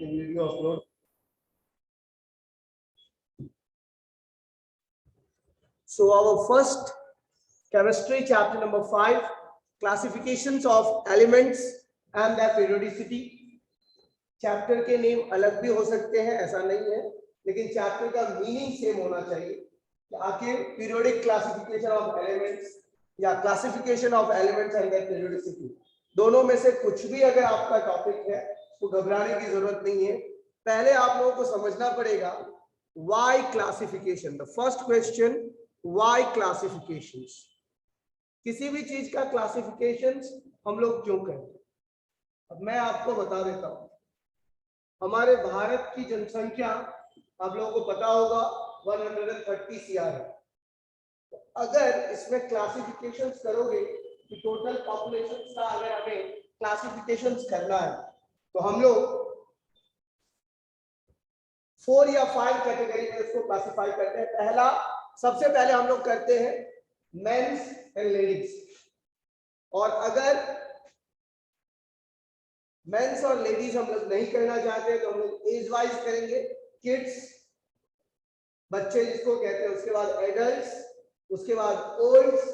Video upload. So our first chemistry chapter number 5, classifications of elements and their periodicity. Chapter के name अलग भी हो सकते हैं, ऐसा नहीं है, लेकिन चैप्टर का मीनिंग सेम होना चाहिए कि आखिर पीरियोडिक क्लासिफिकेशन ऑफ एलिमेंट्स या classification of elements and their periodicity, दोनों में से कुछ भी अगर आपका टॉपिक है तो घबराने की जरूरत नहीं है। पहले आप लोगों को समझना पड़ेगा why classification. The first question, why classifications. किसी भी चीज का क्लासिफिकेशंस हम लोग क्यों करते हैं? अब मैं आपको बता देता हूं। हमारे भारत की जनसंख्या आप लोगों को पता होगा 130 CR है। तो अगर इसमें क्लासिफिकेशंस करोगे कि टोटल पॉपुलेशन का अगर हमें क्लासिफिकेशंस करना है तो हम लोग 4 या 5 कैटेगरी में इसको क्लासिफाई करते हैं। पहला, सबसे पहले हम लोग करते हैं मेंस एंड लेडीज, और अगर मेंस और लेडीज हम लोग नहीं करना चाहते तो हम लोग एज वाइज करेंगे। किड्स, बच्चे जिसको कहते हैं, उसके बाद एडल्ट्स, उसके बाद ओल्ड्स।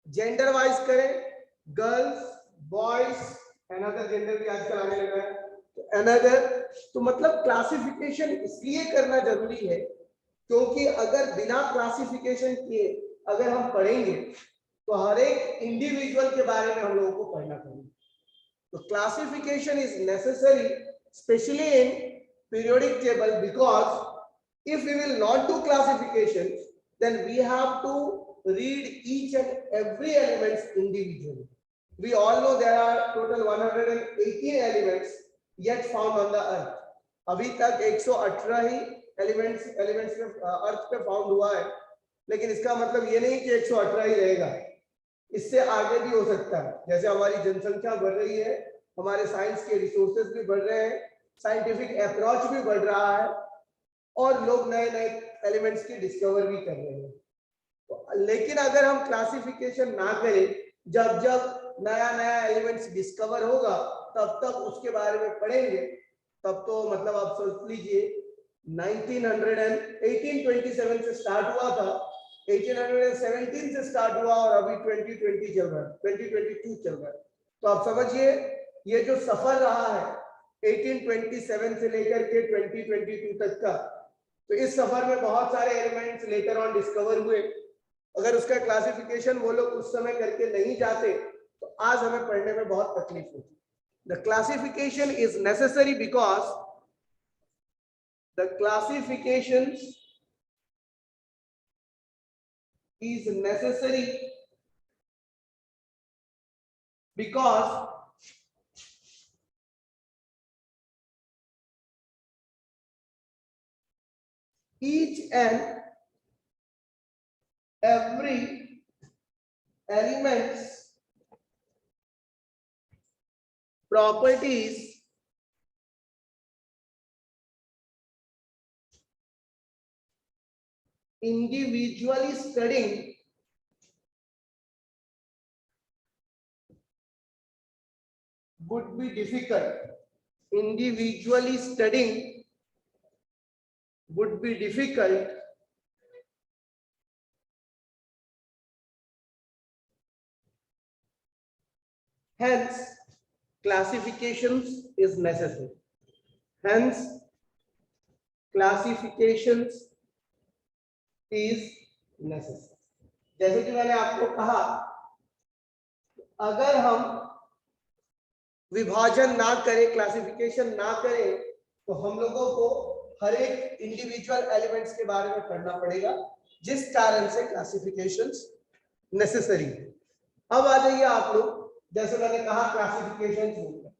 जेंडर वाइज करें, गर्ल्स, बॉयज, अनदर जेंडर भी आजकल आने लगा है, तो अनदर। तो मतलब क्लासिफिकेशन इसलिए करना जरूरी है क्योंकि अगर बिना क्लासिफिकेशन किए अगर हम पढ़ेंगे तो हर एक इंडिविजुअल के बारे में हम लोगों को पढ़ना पड़ेगा। So classification is necessary, especially in periodic table, because if we will not do classifications, then we have to read each and every element individually. We all know there are total 118 elements yet found on the earth. अभी तक 118 ही elements में अर्थ पे found हुआ है, लेकिन इसका मतलब ये नहीं कि 118 ही रहेगा, इससे आगे भी हो सकता है। जैसे हमारी जनसंख्या बढ़ रही है, हमारे साइंस के रिसोर्सेज भी बढ़ रहे हैं, साइंटिफिक अप्रोच भी बढ़ रहा है, और लोग नए नए एलिमेंट्स की डिस्कवर भी कर रहे हैं। तो लेकिन अगर हम क्लासिफिकेशन ना करें, जब जब नया नया एलिमेंट्स डिस्कवर होगा तब तब उसके बारे में पढ़ेंगे, तब तो मतलब आप सोच लीजिए 1827 से स्टार्ट हुआ था, 1817 से स्टार्ट हुआ और अभी 2020 चल रहा है, 2022 चल रहा है। तो आप समझिए ये जो सफर रहा है 1827 से लेकर के 2022 तक का, तो इस सफर में बहुत सारे एलिमेंट्स लेटर ऑन डिस्कवर हुए। अगर उसका क्लासिफिकेशन वो लोग उस समय करके नहीं जाते तो आज हमें पढ़ने में बहुत तकलीफ होती। The classification is necessary because the classifications is necessary because each and every element's properties individually studying would be difficult. Individually studying would be difficult. Hence, classifications is necessary. Hence, classifications is necessary. जैसे कि मैंने आपको कहा, अगर हम विभाजन ना करें, क्लासिफिकेशन ना करें, तो हम लोगों को हर एक इंडिविजुअल एलिमेंट्स के बारे में पढ़ना पड़ेगा, जिस कारण से क्लासिफिकेशंस नेसेसरी है। अब आ जाइए आप लोग, जैसे मैंने कहा क्लासिफिकेशंस होते हैं,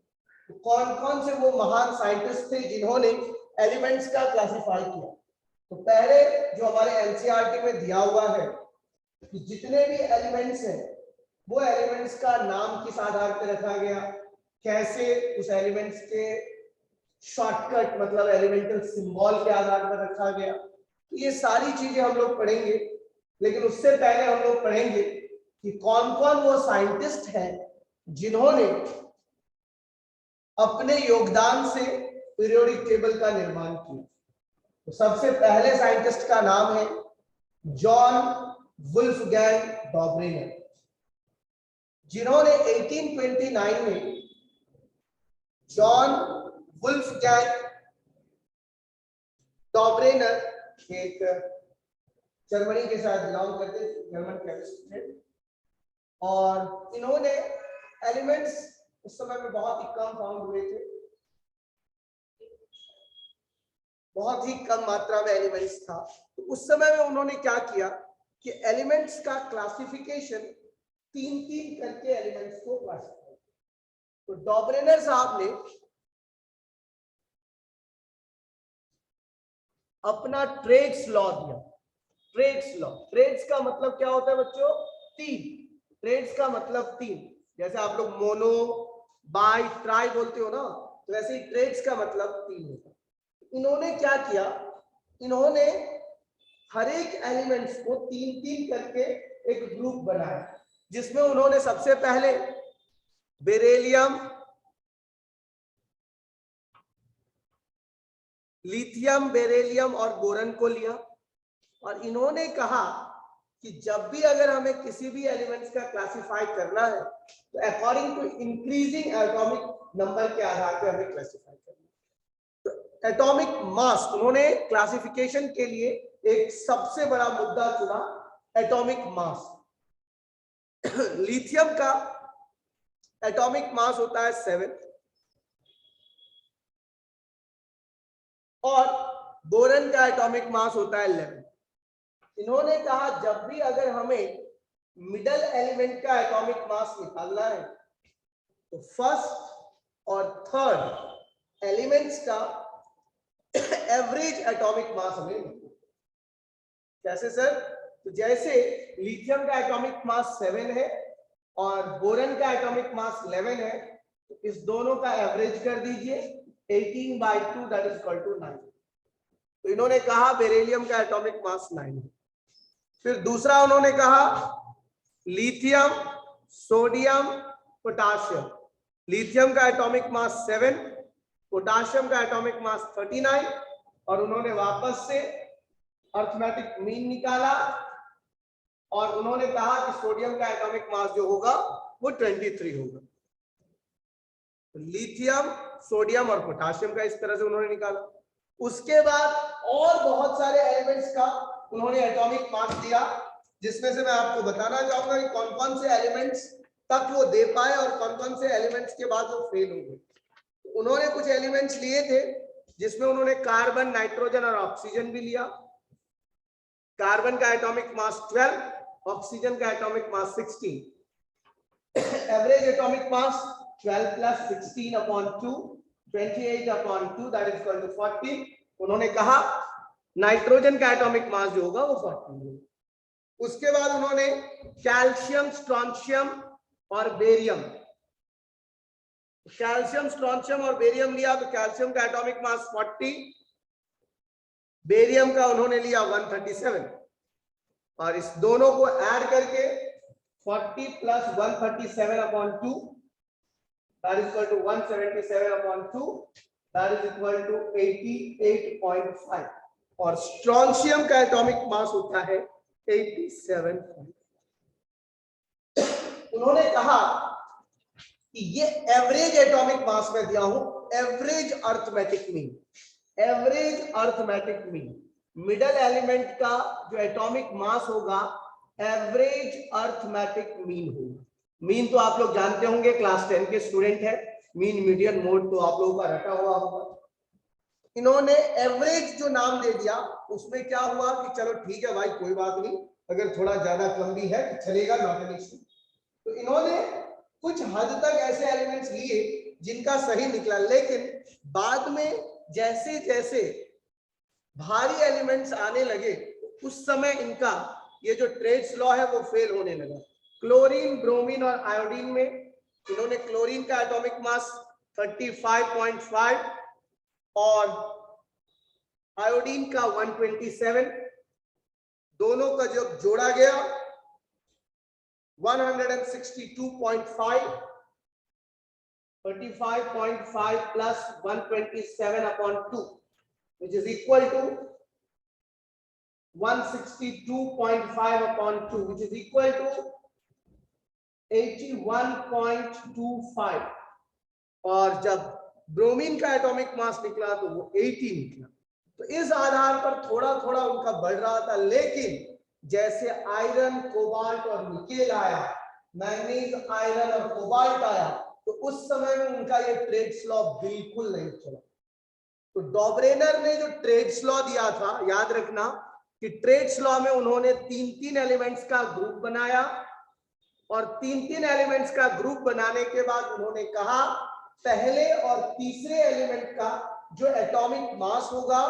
तो कौन कौन से वो महान साइंटिस्ट थे जिन्होंने एलिमेंट्स का क्लासिफाई किया। तो पहले जो हमारे एनसीईआरटी में दिया हुआ है कि जितने भी एलिमेंट्स हैं वो एलिमेंट्स का नाम किस आधार पर रखा गया, कैसे उस एलिमेंट्स के शॉर्टकट मतलब एलिमेंटल सिंबल के आधार पर रखा गया, तो ये सारी चीजें हम लोग पढ़ेंगे। लेकिन उससे पहले हम लोग पढ़ेंगे कि कौन कौन वो साइंटिस्ट हैं जिन्होंने अपने योगदान से पीरियोडिक टेबल का निर्माण किया। तो सबसे पहले साइंटिस्ट का नाम है जॉन वुल्फगैंग डॉबरेनर, जिन्होंने 1829 में जॉन वुल्फगैंग डॉबरेनर एक जर्मनी के साथ बिलोंग करते थे, जर्मन केमिस्ट थे, और इन्होंने एलिमेंट्स उस समय में बहुत ही कम फाउंड हुए थे, बहुत ही कम मात्रा में एलिमेंट्स था। तो उस समय में उन्होंने क्या किया कि एलिमेंट्स का क्लासिफिकेशन 3-3 करके एलिमेंट्स को क्लासिफाई। तो डॉबरेनर साहब ने अपना ट्रेड्स लॉ दिया। ट्रेड्स लॉ, ट्रेड्स का मतलब क्या होता है बच्चों? 3। ट्रेड्स का मतलब 3, जैसे आप लोग मोनो, बाई, ट्राई बोलते हो ना, तो वैसे ही ट्रेड्स का मतलब 3 होता है। इन्होंने क्या किया, इन्होंने हर एक एलिमेंट्स को 3-3 करके एक ग्रुप बनाया, जिसमें उन्होंने सबसे पहले बेरिलियम, लिथियम, बेरिलियम और बोरन को लिया, और इन्होंने कहा कि जब भी अगर हमें किसी भी एलिमेंट्स का क्लासिफाई करना है तो according to increasing atomic number के आधार पर हमें क्लासिफाई करना है। तो एटॉमिक मास, उन्होंने क्लासिफिकेशन के लिए एक सबसे बड़ा मुद्दा चुना, एटॉमिक मास। लिथियम का एटॉमिक मास होता है 7 और बोरन का एटॉमिक मास होता है 11। इन्होंने कहा जब भी अगर हमें मिडल एलिमेंट का एटॉमिक मास निकालना है तो फर्स्ट और थर्ड एलिमेंट्स का एवरेज एटॉमिक मास हमें निकालना। कैसे सर? तो जैसे लिथियम का एटॉमिक मास 7 है और बोरन का एटॉमिक मास 11 है, तो इस दोनों का एवरेज कर दीजिए 18/2 दैट इज इक्वल टू 9। तो इन्होंने कहा बेरिलियम का एटॉमिक मास 9 है। फिर दूसरा उन्होंने कहा लिथियम, सोडियम, पोटाशियम। लिथियम का एटॉमिक मास 7, पोटाशियम का एटॉमिक मास 39, और उन्होंने वापस से अर्थमेटिक मीन निकाला और उन्होंने कहा कि सोडियम का एटॉमिक मास जो होगा वो 23 होगा। लिथियम, सोडियम और पोटाशियम का इस तरह से उन्होंने निकाला। उसके बाद और बहुत सारे एलिमेंट्स का उन्होंने एटॉमिक मास दिया, जिसमें से मैं आपको बताना चाहूंगा कि कौन कौन से एलिमेंट्स तक वो दे पाए और कौन कौन से एलिमेंट्स के बाद वो फेल हो गए। उन्होंने कुछ एलिमेंट्स लिए थे जिसमें उन्होंने कार्बन, नाइट्रोजन और ऑक्सीजन भी लिया। कार्बन का एटॉमिक मास 12, ऑक्सीजन का atomic mass 16। Average atomic mass 12 plus 16/2, 28/2 that is equal to 40। उन्होंने कहा नाइट्रोजन का एटॉमिक मास जो होगा वो 40 होगा। उसके बाद उन्होंने कैल्शियम, स्ट्रोंशियम और बेरियम, कैल्शियम, स्ट्रोंशियम और बेरियम लिया। तो कैल्शियम का एटॉमिक मास 40, बेरियम का उन्होंने लिया 137, और इस दोनों को ऐड करके 40 plus 137/2 that is equal to 177/2 that is equal to 88.5, और स्ट्रोंशियम का एटॉमिक मास होता है 87। उन्होंने कहा कि ये एवरेज एटॉमिक मास में दिया हूं, average arithmetic mean, average arithmetic mean, middle element का जो एटॉमिक मास होगा एवरेज अर्थमेटिक मीन होगा। मीन तो आप लोग जानते होंगे, क्लास 10 के स्टूडेंट है, मीन मीडियन मोड तो आप लोगों का रटा हुआ होगा। इन्होंने एवरेज जो नाम दे दिया, उसमें क्या हुआ कि चलो ठीक है भाई, कोई बात नहीं, अगर थोड़ा ज्यादा कम भी है तो चलेगा, नॉट एन इश्यू। तो इन्होंने कुछ हद तक ऐसे एलिमेंट्स लिए जिनका सही निकला, लेकिन बाद में जैसे जैसे भारी एलिमेंट्स आने लगे उस समय इनका ये जो ट्रेड्स लॉ है वो फेल होने लगा। क्लोरीन, ब्रोमीन और आयोडीन में इन्होंने क्लोरीन का एटॉमिक मास 35.5 और आयोडीन का 127, दोनों का जब जोड़ा गया 162.5, 35.5 plus 127/2, which is equal to 162.5/2, which is equal to 81.25। और जब ब्रोमीन का एटॉमिक मास निकला तो वो 80 निकला। तो इस आधार पर थोड़ा थोड़ा उनका बढ़ रहा था, लेकिन जैसे आयरन, कोबाल्ट और निकेल आया, मैग्नीज, आयरन और कोबाल्ट आया, तो उस समय में उनका ये ट्रेड्स लॉ बिल्कुल नहीं चला। तो डॉबरेनर ने जो ट्रेड्स लॉ दिया था, याद रखना कि ट्रेड्स लॉ में उन्होंने 3-3 एलिमेंट्स का ग्रुप बनाया, और 3-3 एलिमेंट्स का ग्रुप बनाने के बाद उन्होंने कहा पहले और तीसरे एलिमेंट का जो एटॉमिक मास होगा,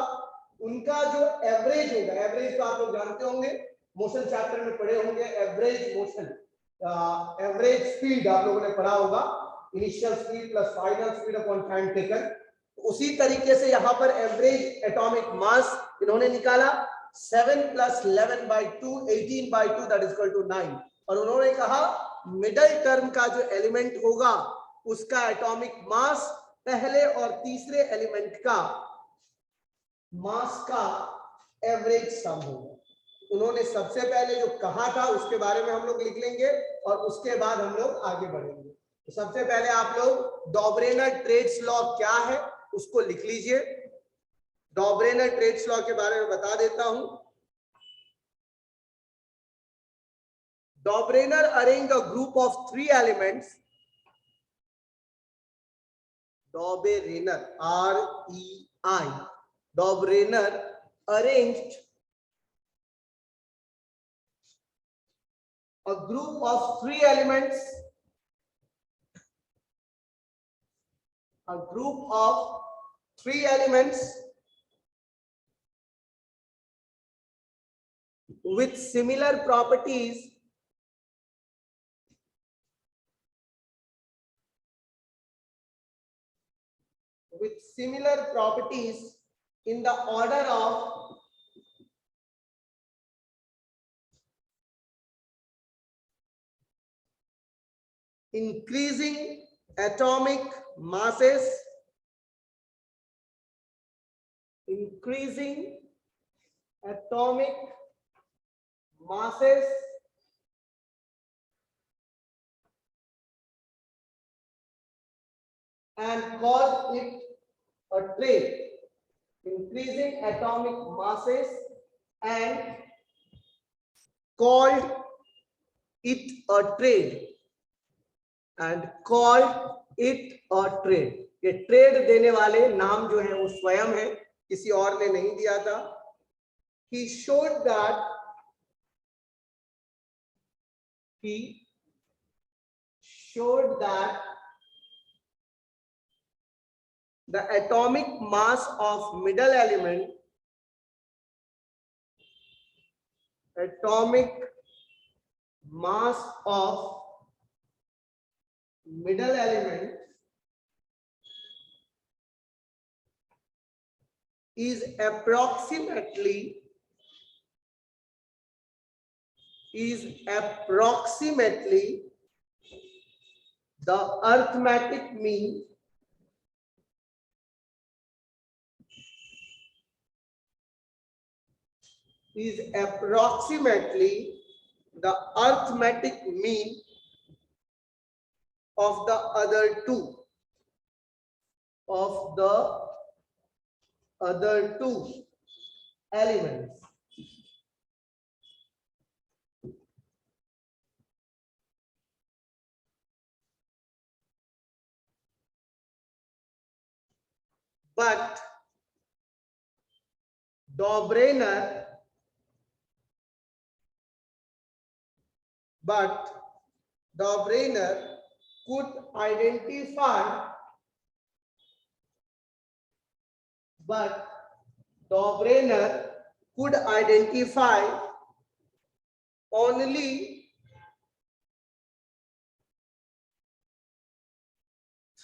उनका जो एवरेज होगा, एवरेज तो आप लोग जानते होंगे, मोशन चैप्टर में पढ़े होंगे, एवरेज मोशन, एवरेज स्पीड आप लोगों ने पढ़ा होगा, initial speed plus final speed upon time taken. उसी तरीके से यहां पर एवरेज एटॉमिक मास इन्होंने निकाला 7 + 11/2 18/2 दैट इज इक्वल टू 9। और उन्होंने कहा मिडल टर्म का जो एलिमेंट होगा उसका एटॉमिक मास पहले और तीसरे एलिमेंट का मास का एवरेज सम होगा। उन्होंने सबसे पहले जो कहा था उसके बारे में हम लोग लिख लेंगे और उसके बाद हम लोग आगे बढ़ेंगे। तो सबसे पहले आप लोग डॉबरेनर ट्रेड्स लॉ क्या है उसको लिख लीजिए। डॉबरेनर ट्रेड्स लॉ के बारे में बता देता हूं। Dobereiner arranged a group of 3 elements. Dobereiner, R-E-I. Dobereiner arranged a group of 3 elements. A group of 3 elements with similar properties in the order of increasing atomic masses, and call it a trade. Increasing atomic masses and called it a trade. ये trade देने वाले नाम जो है वो स्वयं है, किसी और ने नहीं दिया था। He showed that the atomic mass of middle element is approximately the arithmetic mean of the other two elements. But Dobereiner could identify only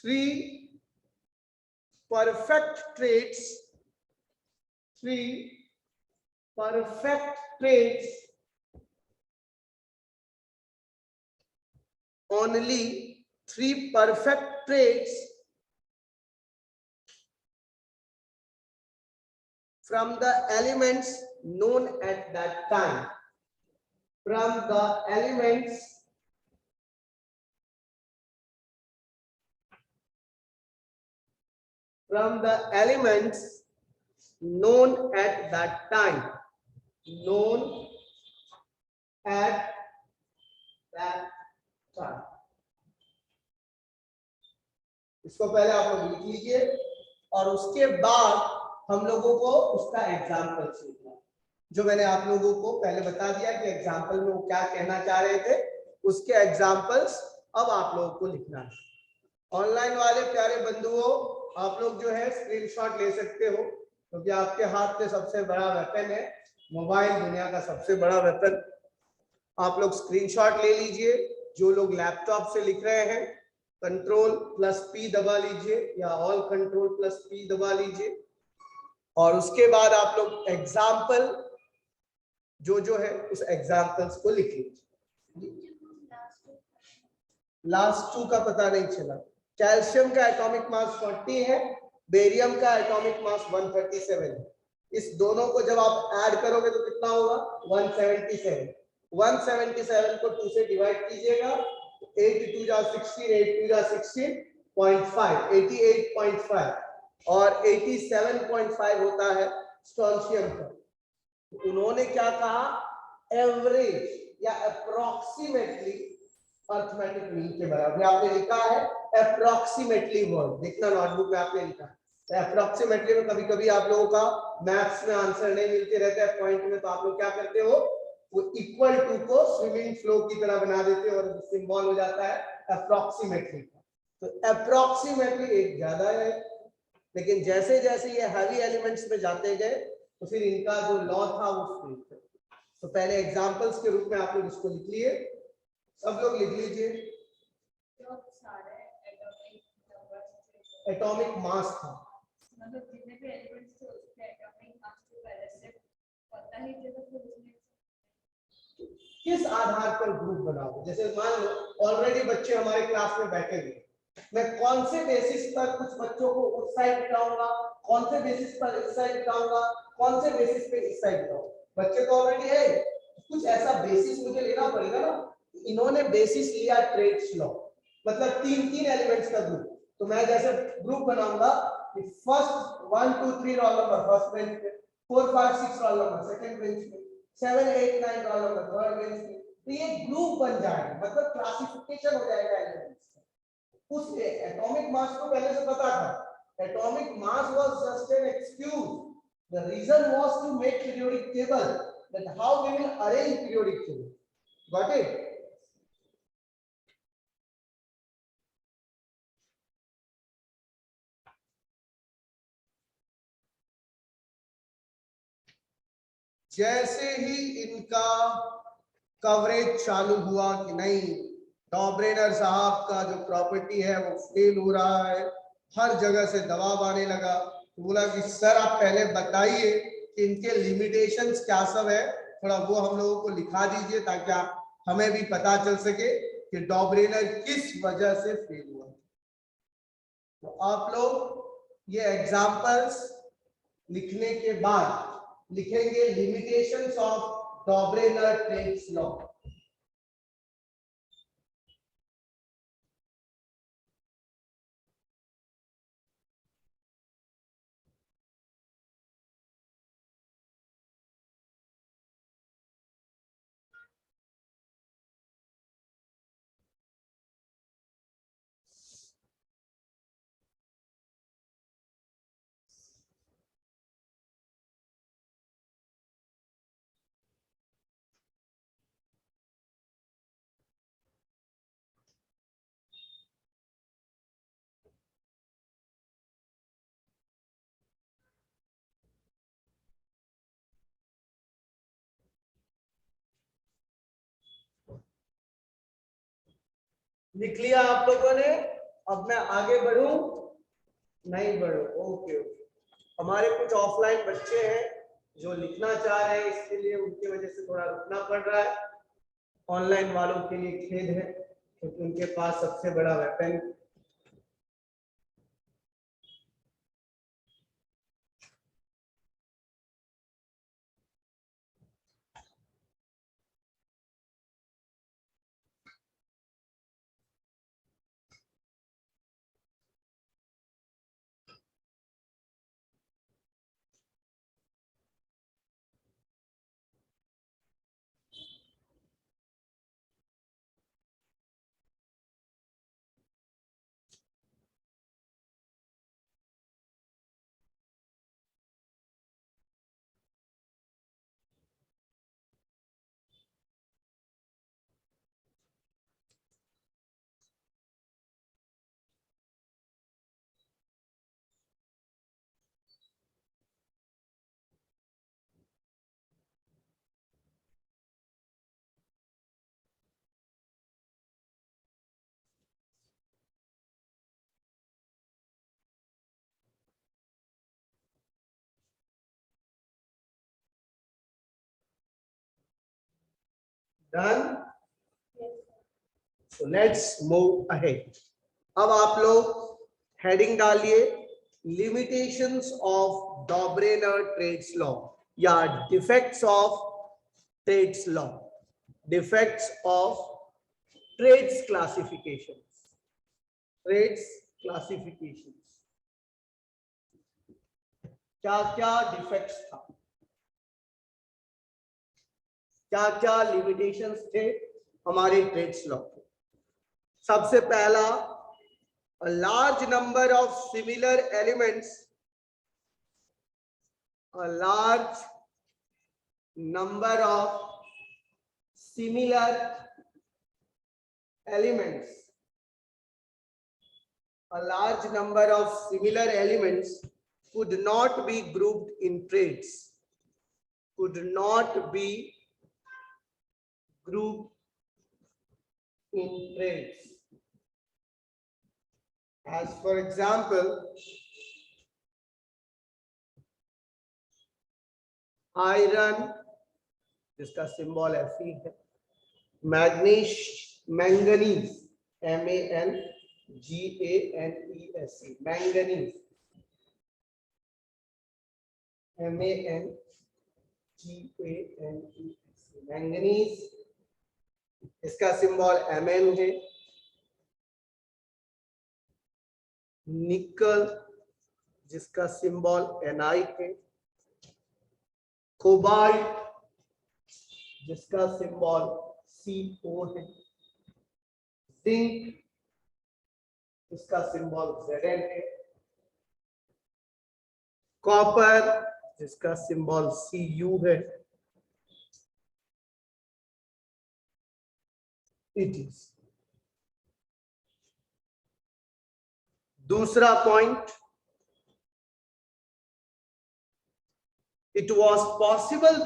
3 perfect traits only 3 perfect traits from the elements known at that time. From the elements known at that time. Known at that time. इसको पहले आप लोग लिख लीजिए और उसके बाद हम लोगों को उसका एग्जाम्पल सीखना, जो मैंने आप लोगों को पहले बता दिया कि एग्जाम्पल में वो क्या कहना चाह रहे थे, उसके एग्जाम्पल्स अब आप लोगों को लिखना है। ऑनलाइन वाले प्यारे बंधुओं, आप लोग जो है स्क्रीनशॉट ले सकते हो, क्योंकि आपके हाथ में सबसे बड़ा वेपन है मोबाइल, दुनिया का सबसे बड़ा वेपन। आप लोग स्क्रीनशॉट ले लीजिए। जो लोग लैपटॉप से लिख रहे हैं Ctrl+P दबा लीजिए या ऑल Ctrl+P दबा लीजिए और उसके बाद आप लोग एग्जाम्पल जो है उस एग्जाम्पल्स को लिख लीजिए। लास्ट 2 का पता नहीं चला। कैल्शियम का एटॉमिक मास 40 है, बेरियम का एटॉमिक मास 137 है। इस दोनों को जब आप ऐड करोगे तो कितना होगा? 177। 177 को 2 से डिवाइड कीजिएगा, 8 2 जा 16, 8 2 जा 16.5, 88.5 और 87.5 होता है स्ट्रोंशियम का। उन्होंने क्या कहा? एवरेज या अप्रोक्सीमेटली अर्थमेटिक मीन के बराबर। आपने लिखा है अप्रोक्सीमेटली वर्ड, देखना नोटबुक में आपने लिखा है। तो अप्रोक्सीमेटली में कभी कभी आप लोगों का मैथ्स में आंसर नहीं मिलते रहते हैं पॉइंट में, तो आप लोग क्या करते हो, वो इक्वल टू को स्विमिंग फ्लो की तरह बना देते हो और सिंबल हो जाता है अप्रोक्सीमेटली का। तो अप्रोक्सीमेटली एक ज्यादा है, लेकिन जैसे जैसे ये हैवी एलिमेंट्स में जाते गए तो फिर इनका जो लॉ था वो फ्री। तो पहले एग्जांपल्स के रूप में आप लोग इसको लिख लिए, सब लोग लिख लीजिए। एटॉमिक मास था, मतलब जितने भी एलिमेंट्स थे उसके एटॉमिक मास को पहले से पता ही था, तो उसमें किस आधार पर ग्रुप बनाओगे। जैसे मान लो ऑलरेडी बच्चे हमारे क्लास में बैठे हुए, मैं कौन से बेसिस पर कुछ बच्चों को उस साइड बिठाऊंगा, कौन से बेसिस पर इस साइड बिठाऊंगा, कौन से बेसिस पे इस साइड बिठाऊंगा। बच्चे तो ऑलरेडी है, कुछ ऐसा बेसिस मुझे लेना पड़ेगा ना। इन्होंने बेसिस लिया ट्रेड्स लॉ, मतलब 3 एलिमेंट्स का ग्रुप। तो मैं जैसे ग्रुप बनाऊंगा कि first 1 2 3 roll number first bench पे, 4 5 6 रोल नंबर सेकंड बेंच पे, 7 8 9 रोल नंबर थर्ड बेंच पे। तो ये ग्रुप बन जाएगा, मतलब क्लासिफिकेशन हो जाएगा एलिमेंट्स का। उस एटॉमिक मास को पहले से पता था। Atomic mass was just an excuse, the reason was to make periodic table, that how we will arrange periodic table. Got it? जैसे ही इनका कवरेज चालू हुआ कि नहीं, डॉब्रेनर साहब का जो प्रॉपर्टी है वो फेल हो रहा है, हर जगह से दबाव आने लगा, तो बोला कि सर आप पहले बताइए कि इनके लिमिटेशंस क्या सब है, थोड़ा वो हम लोगों को लिखा दीजिए ताकि हमें भी पता चल सके कि डॉब्रेनर किस वजह से फेल हुआ। तो आप लोग ये एग्जांपल्स लिखने के बाद लिखेंगे लिमिटेशंस ऑफ डॉब्रेनर-ट्रेड्स लॉ। लिख लिया आप लोगों ने? अब मैं आगे बढ़ूं? नहीं बढ़ूं? Okay okay. हमारे कुछ ऑफलाइन बच्चे हैं जो लिखना चाह रहे हैं, इसके लिए उनकी वजह से थोड़ा रुकना पड़ रहा है। ऑनलाइन वालों के लिए खेद है क्योंकि उनके पास सबसे बड़ा weapon Done? So let's move ahead. अब आप लोग हेडिंग डालिए लिमिटेशंस ऑफ डॉब्रेनर ट्रेड्स लॉ या defects of trades law, defects of trades classifications, trades classifications. क्या क्या डिफेक्ट्स था, क्या क्या लिमिटेशंस थे हमारे ट्रेड्स लॉ के। सबसे पहला, a large number of similar elements, a large number of similar elements, a large number of similar elements could not be grouped in trades, could not be grouped in trades. As for example, iron जिसका symbol Fe है, manganese MANGANESE, manganese MANGANESE, manganese इसका symbol Mn है। निकल जिसका symbol Ni है, cobalt जिसका symbol Co है, zinc जिसका सिंबल Zn है, कॉपर जिसका सिंबल Cu है। इट इज दूसरा point, it was possible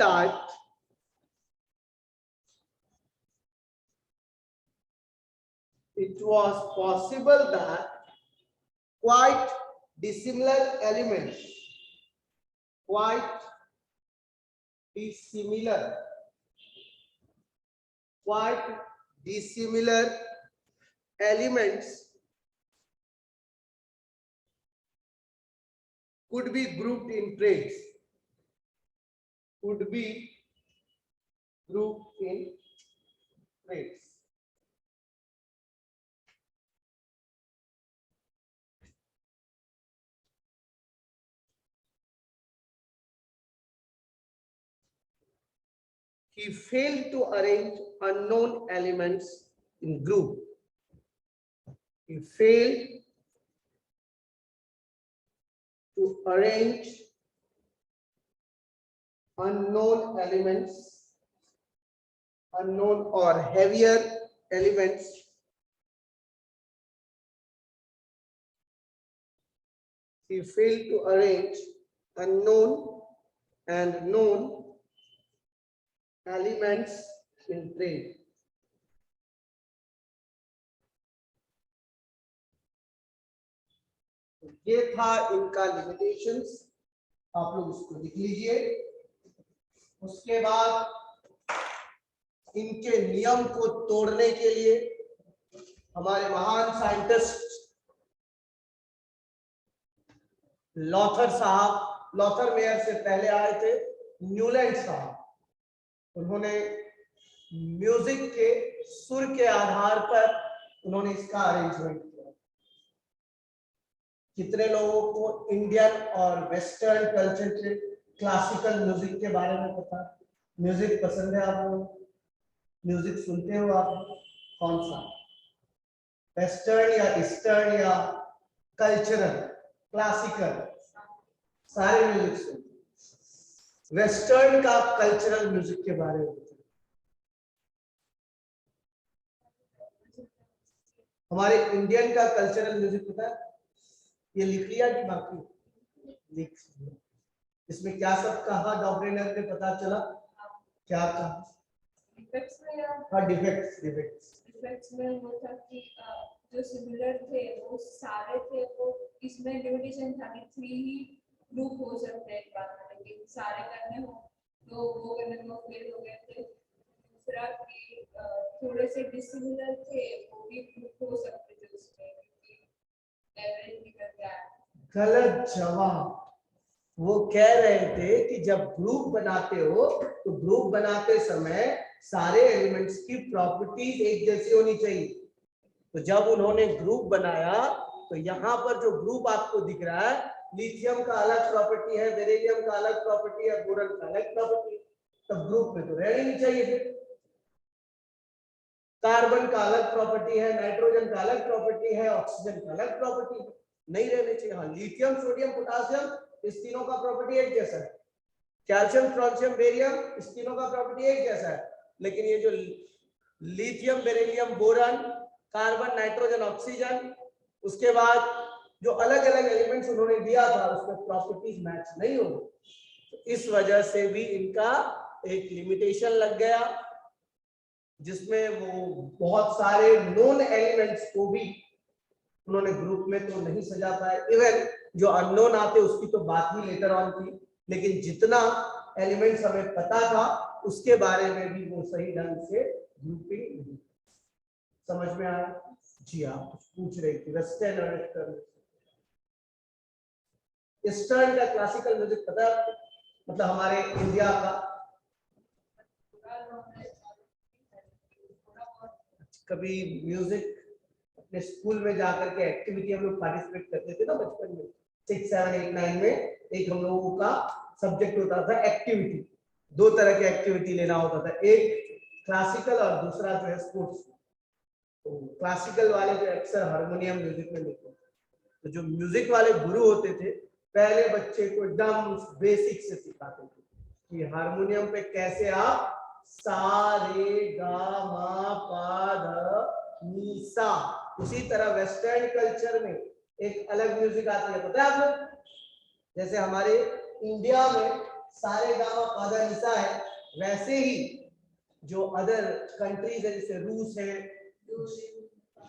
that quite dissimilar elements, quite dissimilar elements could be grouped in trades, could be grouped in trades. He failed to arrange unknown elements in group. He failed to arrange unknown elements, unknown or heavier elements he failed to arrange unknown and known elements in trade. ये था इनका limitations, आप लोग इसको लिख लीजिए। उसके बाद इनके नियम को तोड़ने के लिए हमारे महान साइंटिस्ट लॉथर साहब, लॉथर मेयर से पहले आए थे न्यूलैंड साहब, उन्होंने म्यूजिक के सुर के आधार पर उन्होंने इसका अरेंजमेंट किया। कितने लोगों को इंडियन और वेस्टर्न कल्चर के क्लासिकल म्यूजिक के बारे में पता? म्यूजिक पसंद है आप लोग? म्यूजिक सुनते हो आप? कौन सा, वेस्टर्न या ईस्टर्न या कल्चरल, क्लासिकल? सारे म्यूजिक सुनते। वेस्टर्न का कल्चरल म्यूजिक के बारे में हमारे इंडियन का कल्चरल म्यूजिक पता है? ये लिख लिया कि बाकी लिख? इसमें क्या सब कहा डॉब्रेनर ने, पता चला क्या कहा? डिफेक्ट्स में, हाँ डिफेक्ट्स में वो था कि जो सिमिलर थे वो सारे थे, वो इसमें लिमिटेशन था कि 3 ही ग्रुप हो सकते हैं एक बार में, लेकिन सारे करने हो तो वो करने में फेल हो गए थे। दूसरा कि थोड़े से डिसिमिलर थे वो भी ग्रुप हो सकते थे उसमें, क्योंकि एवरेज निकल गया। गलत जवाब। वो कह रहे थे कि जब ग्रुप बनाते हो तो ग्रुप बनाते समय सारे एलिमेंट्स की प्रॉपर्टीज एक जैसी होनी चाहिए। तो जब उन्होंने ग्रुप बनाया तो यहाँ पर जो ग्रुप आपको दिख रहा है, लिथियम का अलग प्रॉपर्टी है, बेरिलियम का अलग प्रॉपर्टी है, बोरन का अलग प्रॉपर्टी है, तब ग्रुप में तो रहना नहीं चाहिए फिर। कार्बन का अलग प्रॉपर्टी है, नाइट्रोजन का अलग प्रॉपर्टी है, ऑक्सीजन का अलग प्रॉपर्टी है, नहीं रहने चाहिए। हाँ, लिथियम, सोडियम, पोटासियम, इस तीनों का प्रॉपर्टी एक जैसा है। कैल्शियम, फ्रांसियम, बेरियम, इस तीनों का प्रॉपर्टी एक जैसा है। लेकिन ये जो lithium, beryllium, boron, carbon, nitrogen, oxygen, उसके बाद जो अलग अलग एलिमेंट्स उन्होंने दिया था उसमें प्रॉपर्टीज मैच नहीं हो, तो इस वजह से भी इनका एक लिमिटेशन लग गया, जिसमें वो बहुत सारे नोन एलिमेंट्स को भी उन्होंने ग्रुप में तो नहीं सजा पाए। इवन जो अननोन आते उसकी तो बात ही लेटर ऑन थी, लेकिन जितना एलिमेंट्स हमें पता था उसके बारे में भी वो सही ढंग से ग्रुपिंग नहीं। समझ में आया? जी आप कुछ पूछ रहे थे वेस्टर्न और ईस्टर्न। ईस्टर्न का क्लासिकल म्यूजिक पता है आपको? मतलब हमारे इंडिया का कभी म्यूजिक अपने स्कूल में जाकर के एक्टिविटी हम लोग पार्टिसिपेट करते थे ना बचपन में, 6, 7, 8, 9 में एक हम लोगों का सब्जेक्ट होता था एक्टिविटी। दो तरह के एक्टिविटी लेना होता था, एक क्लासिकल और दूसरा जो है स्पोर्ट्स। तो क्लासिकल वाले जो अक्सर हारमोनियम म्यूजिक में लिखते थे, तो जो म्यूजिक वाले गुरु होते थे पहले बच्चे को एकदम बेसिक से सिखाते थे कि हारमोनियम पे कैसे आप सा रे गा मा पा ध नी सा। उसी तरह वेस्टर्न कल्चर में एक अलग म्यूजिक आती है, पता है आपको? जैसे हमारे इंडिया में सारे गा मा पा ध नी सा है, वैसे ही जो अदर कंट्रीज है जैसे रूस है,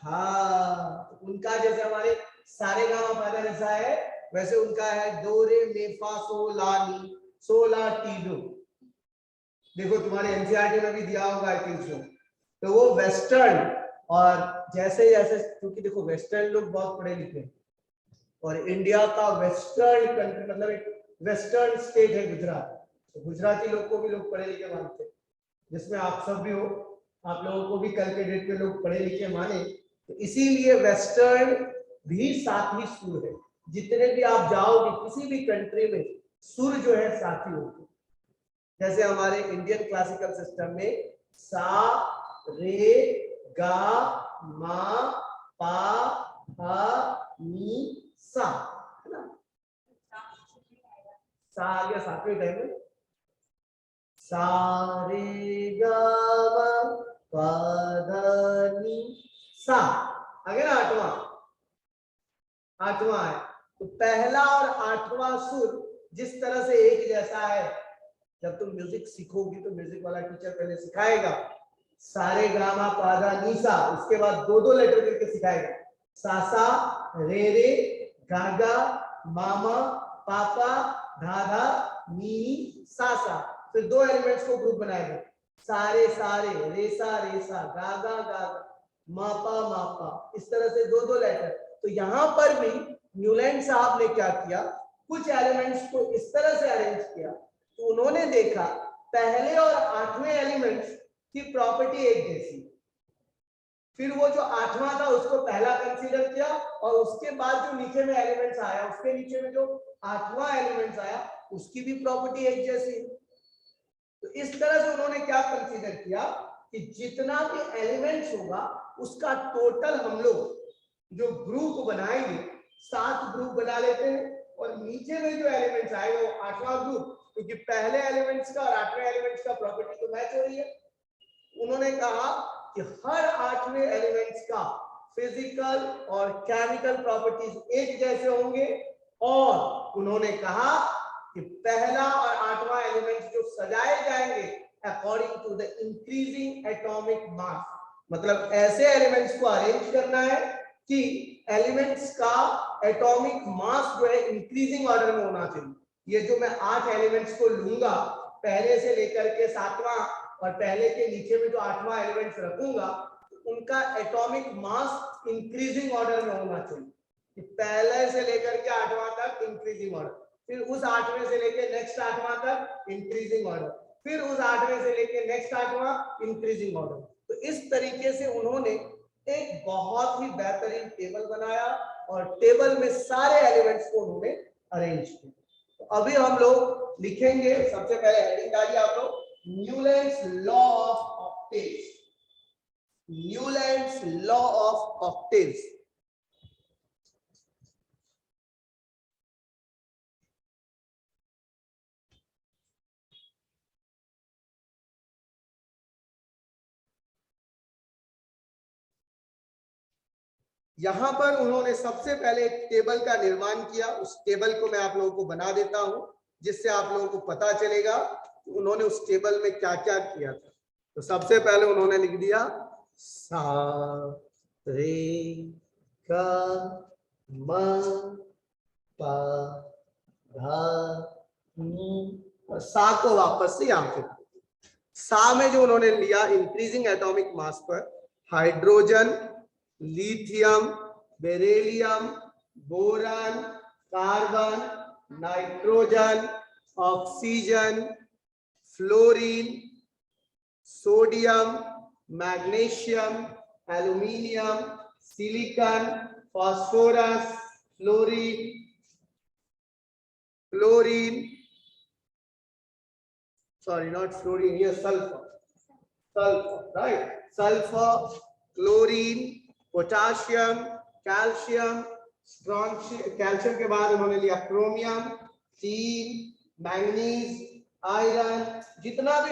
हाँ, उनका जैसे हमारे सारे गा मा पा ध नी सा है, वैसे उनका है दो रे मे फा सो ला नी सो ला टी डो। देखो तुम्हारे एनसीईआरटी में भी दिया होगा आई थिंक सो। तो वो वेस्टर्न, और जैसे जैसे क्योंकि देखो वेस्टर्न लोग बहुत पढ़े लिखे हैं और इंडिया का वेस्टर्न कंट्री मतलब एक वेस्टर्न स्टेट है गुजरात, तो गुजराती लोग को भी लोग पढ़े लिखे मानते हैं, जिसमें आप सब भी हो। आप लोगों को भी कल के डेट में लोग पढ़े लिखे माने, तो इसीलिए वेस्टर्न भी साथ ही सुर है। जितने भी आप जाओगे किसी भी कंट्री में सुर जो है साथ ही होते। जैसे हमारे इंडियन क्लासिकल सिस्टम में सा रे गा मा पा धा नी सा, है ना? सा आ गया सातवें टाइम में, सा रे गा मा पा धा नी सा आ गया ना? आठवां है। तो पहला और आठवां सुर जिस तरह से एक जैसा है, जब तुम म्यूजिक सीखोगी तो म्यूजिक वाला टीचर पहले सिखाएगा सारे गामा पादा नीसा, उसके बाद दो दो लेटर करके सिखाएगा सासा रे रे गागा मामा पापा धाधा नी सासा। फिर दो एलिमेंट्स को ग्रुप बनाएगा, सारे सारे रेसा गागा गागा मापा मापा, इस तरह से दो दो लेटर। तो यहाँ पर भी न्यूलैंड साहब ने क्या किया, कुछ एलिमेंट्स को इस तरह से अरेंज किया, तो उन्होंने देखा पहले और आठवें एलिमेंट्स की प्रॉपर्टी एक जैसी। फिर वो जो आठवां था उसको पहला कंसीडर किया और उसके बाद जो नीचे में एलिमेंट्स आया उसके नीचे में जो आठवां एलिमेंट्स आया उसकी भी प्रॉपर्टी एक जैसी। तो इस तरह से उन्होंने क्या कंसीडर किया कि जितना भी एलिमेंट्स होगा उसका टोटल हम लोग जो ग्रुप बनाएंगे 7 ग्रुप बना लेते हैं, और नीचे में जो एलिमेंट्स आएगा वो आठवां ग्रुप, क्योंकि पहले एलिमेंट्स का और आठवें एलिमेंट्स का प्रॉपर्टी तो मैच हो रही है। उन्होंने कहा कि हर आठवें एलिमेंट्स का फिजिकल और केमिकल प्रॉपर्टीज एक जैसे होंगे, और उन्होंने कहा कि पहला और आठवां एलिमेंट्स जो सजाए जाएंगे according to the increasing atomic mass, मतलब ऐसे एलिमेंट्स को अरेंज करना है कि एलिमेंट्स का एटॉमिक मास जो है इंक्रीजिंग ऑर्डर में होना चाहिए। ये जो मैं 8 एलिमेंट्स को लूंगा पहले से लेकर के 7वां और पहले के नीचे में जो 8वां एलिमेंट्स रखूंगा तो उनका एटॉमिक मास इंक्रीजिंग ऑर्डर में होना चाहिए कि पहले से लेकर के 8वां तक इंक्रीजिंग ऑर्डर, फिर उस 8वें से लेकर नेक्स्ट 8वां तक इंक्रीजिंग ऑर्डर, फिर उस 8वें से लेकर नेक्स्ट 8वां इंक्रीजिंग ऑर्डर। तो इस तरीके से उन्होंने एक बहुत ही बेहतरीन टेबल बनाया और टेबल में सारे एलिमेंट्स को उन्होंने अरेंज किया। तो अभी हम लोग लिखेंगे, सबसे पहले हेडिंग डालिए आप लोग, Newlands law of octaves. Newlands law of octaves. यहां पर उन्होंने सबसे पहले एक टेबल का निर्माण किया। उस टेबल को मैं आप लोगों को बना देता हूं जिससे आप लोगों को पता चलेगा कि उन्होंने उस टेबल में क्या क्या किया था। तो सबसे पहले उन्होंने लिख दिया सा रे ग म प ध नि, और सा को वापस से यहां पे सा में जो उन्होंने लिया इंक्रीजिंग एटॉमिक मास पर hydrogen, lithium, beryllium, boron, carbon, nitrogen, oxygen, fluorine, sodium, magnesium, aluminium, silicon, phosphorus, fluorine, sorry, not fluorine, here sulfur, right? Sulfur, chlorine, potassium, calcium, strontium, calcium के बाद उन्होंने लिया क्रोमियम, tin, मैंगनीज, आयरन, जितना भी